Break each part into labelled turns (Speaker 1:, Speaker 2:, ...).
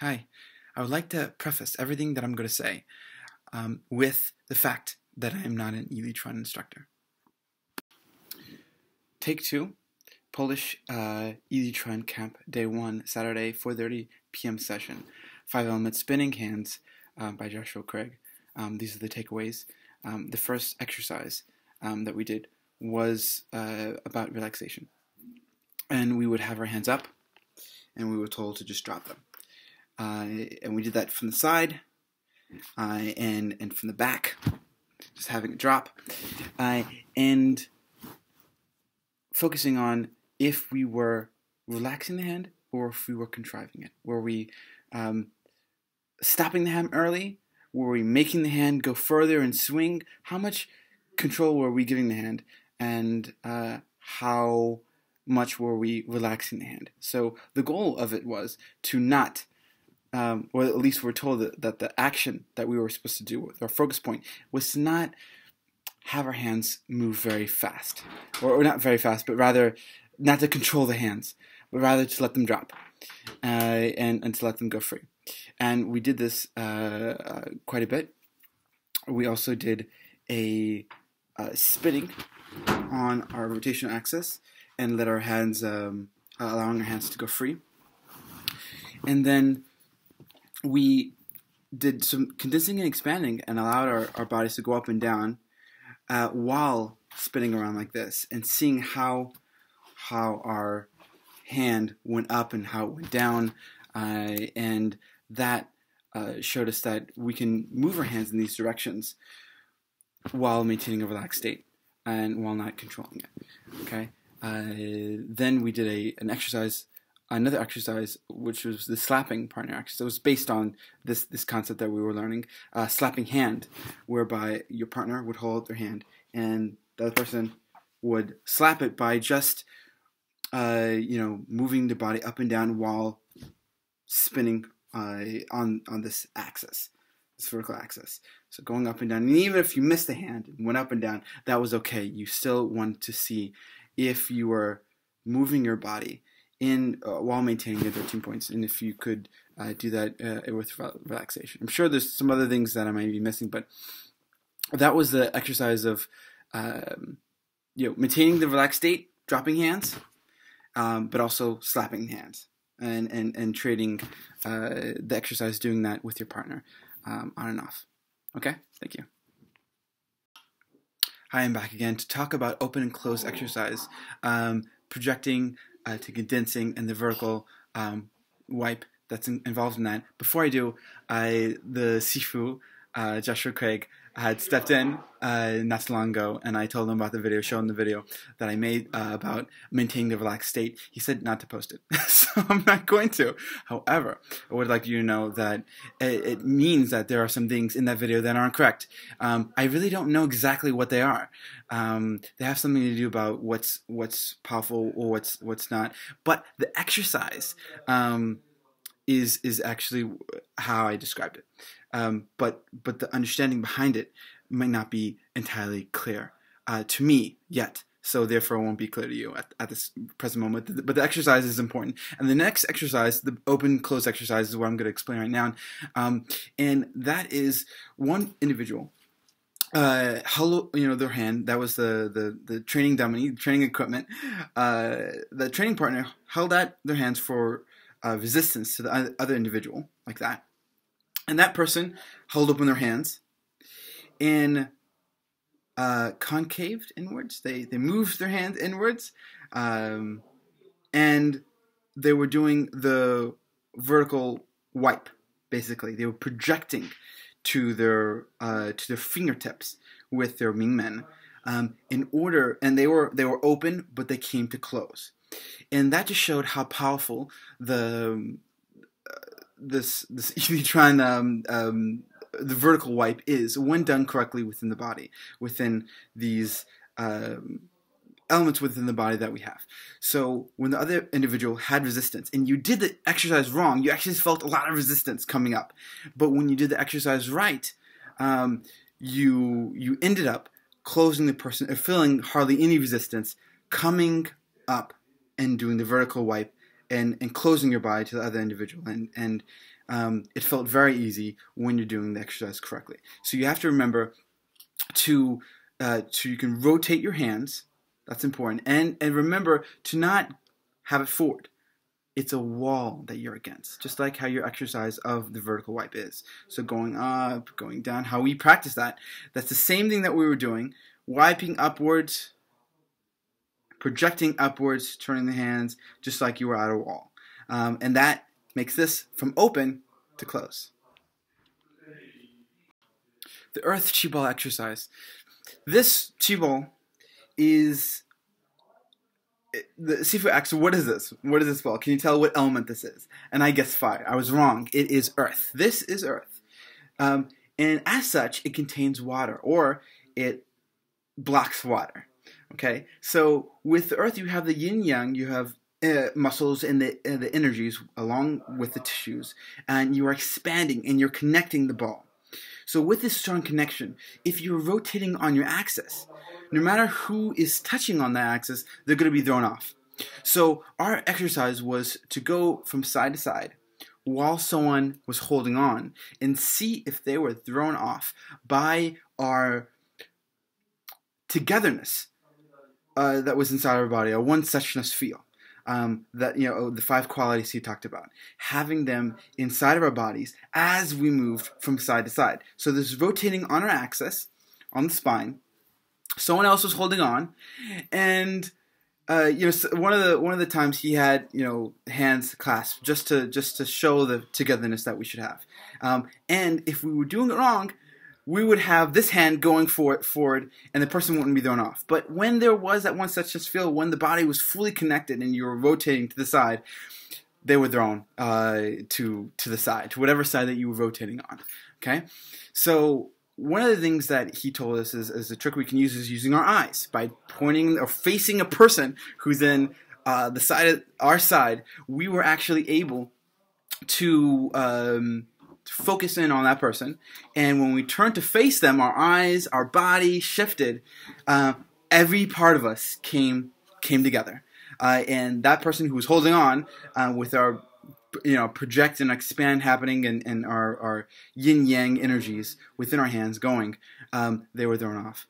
Speaker 1: Hi, I would like to preface everything that I'm going to say with the fact that I am not an I-LIQ-CHUAN instructor. Take 2, Polish I-LIQ-CHUAN Camp, Day 1, Saturday, 4:30 p.m. session. 5-element spinning hands by Joshua Craig. These are the takeaways. The first exercise that we did was about relaxation. And we would have our hands up, and we were told to just drop them. And we did that from the side and from the back, just having it drop, and focusing on if we were relaxing the hand or if we were contriving it. Were we stopping the hand early? Were we making the hand go further and swing? How much control were we giving the hand? And how much were we relaxing the hand? So the goal of it was to not or at least we're told that the action that we were supposed to do with our focus point was to not have our hands move very fast, or not very fast, but rather not to control the hands, but rather to let them drop and to let them go free. And we did this quite a bit. We also did a spinning on our rotational axis and let our hands, allowing our hands to go free. And then we did some condensing and expanding and allowed our bodies to go up and down while spinning around like this, and seeing how our hand went up and how it went down, and that showed us that we can move our hands in these directions while maintaining a relaxed state and while not controlling it. Okay. Then we did another exercise, which was the slapping partner exercise. It was based on this concept that we were learning, slapping hand, whereby your partner would hold their hand and the other person would slap it by just moving the body up and down while spinning on this axis, this vertical axis. So going up and down, and even if you missed the hand and went up and down, that was okay. You still wanted to see if you were moving your body in while maintaining the 13 points, and if you could do that with relaxation. I'm sure there's some other things that I might be missing, but that was the exercise of maintaining the relaxed state, dropping hands, but also slapping hands, and trading the exercise, doing that with your partner on and off. Okay, thank you. Hi, I'm back again to talk about open and close exercise, projecting to condensing, and the vertical wipe that's involved in that. Before I do, the Sifu, Joshua Craig, had stepped in not so long ago, and I told him about the video, showed him the video that I made about maintaining the relaxed state. He said not to post it, so I'm not going to. However, I would like you to know that it means that there are some things in that video that aren't correct. I really don't know exactly what they are. They have something to do about what's powerful or what's not. But the exercise is actually how I described it. But the understanding behind it might not be entirely clear to me yet, so therefore it won't be clear to you at this present moment. But the exercise is important, and the next exercise, the open-close exercise, is what I'm going to explain right now, and that is one individual held their hand. That was the training dummy, training equipment. The training partner held out their hands for resistance to the other individual, like that. And that person held open their hands and concaved inwards. They moved their hands inwards, and they were doing the vertical wipe. Basically, they were projecting to their fingertips with their wingmen in order, and they were open, but they came to close, and that just showed how powerful this I-LIQ-CHUAN the vertical wipe is when done correctly within the body, within these elements within the body that we have. So when the other individual had resistance and you did the exercise wrong, you actually felt a lot of resistance coming up. But when you did the exercise right, you ended up closing the person, feeling hardly any resistance, coming up and doing the vertical wipe and closing your body to the other individual. And it felt very easy when you're doing the exercise correctly. So you have to remember to you can rotate your hands. That's important. And remember to not have it forward. It's a wall that you're against, just like how your exercise of the vertical wipe is. So going up, going down, how we practice that, that's the same thing that we were doing, wiping upwards, projecting upwards, turning the hands, just like you were at a wall. And that makes this from open to close. The earth chi ball exercise. This chi ball is the Sifu asks, what is this? What is this ball? Can you tell what element this is? And I guessed fire. I was wrong. It is earth. This is earth. And as such, it contains water, or it blocks water. Okay? So with the earth, you have the yin-yang, you have muscles and the energies along with the tissues, and you are expanding and you're connecting the ball. So with this strong connection, if you're rotating on your axis, no matter who is touching on that axis, they're going to be thrown off. So our exercise was to go from side to side while someone was holding on and see if they were thrown off by our togetherness that was inside our body, a one-suchness feel. That, you know, the 5 qualities he talked about, having them inside of our bodies as we moved from side to side. So this rotating on our axis, on the spine. Someone else was holding on, and you know, one of the times he had, you know, hands clasped just to show the togetherness that we should have. And if we were doing it wrong, we would have this hand going forward, and the person wouldn't be thrown off. But when there was that one such feel, when the body was fully connected and you were rotating to the side, they were thrown to the side, to whatever side that you were rotating on. Okay, so one of the things that he told us is a trick we can use is using our eyes. By pointing or facing a person who's in the side of our side, we were actually able to focus in on that person, and when we turned to face them, our eyes, our body shifted. Every part of us came together, and that person who was holding on with our, you know, project and expand happening, and our yin yang energies within our hands going, they were thrown off.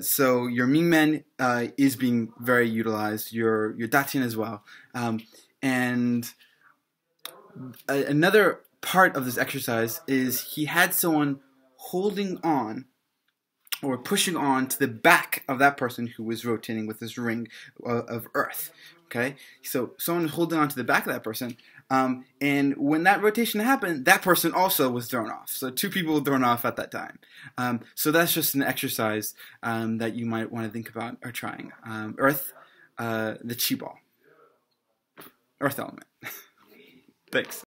Speaker 1: So your Mingmen is being very utilized, your Datian as well, and another part of this exercise is he had someone holding on or pushing on to the back of that person who was rotating with this ring of earth. Okay, so someone was holding on to the back of that person, and when that rotation happened, that person also was thrown off. So 2 people were thrown off at that time. So that's just an exercise that you might want to think about or trying. Earth, the chi ball, earth element. Thanks.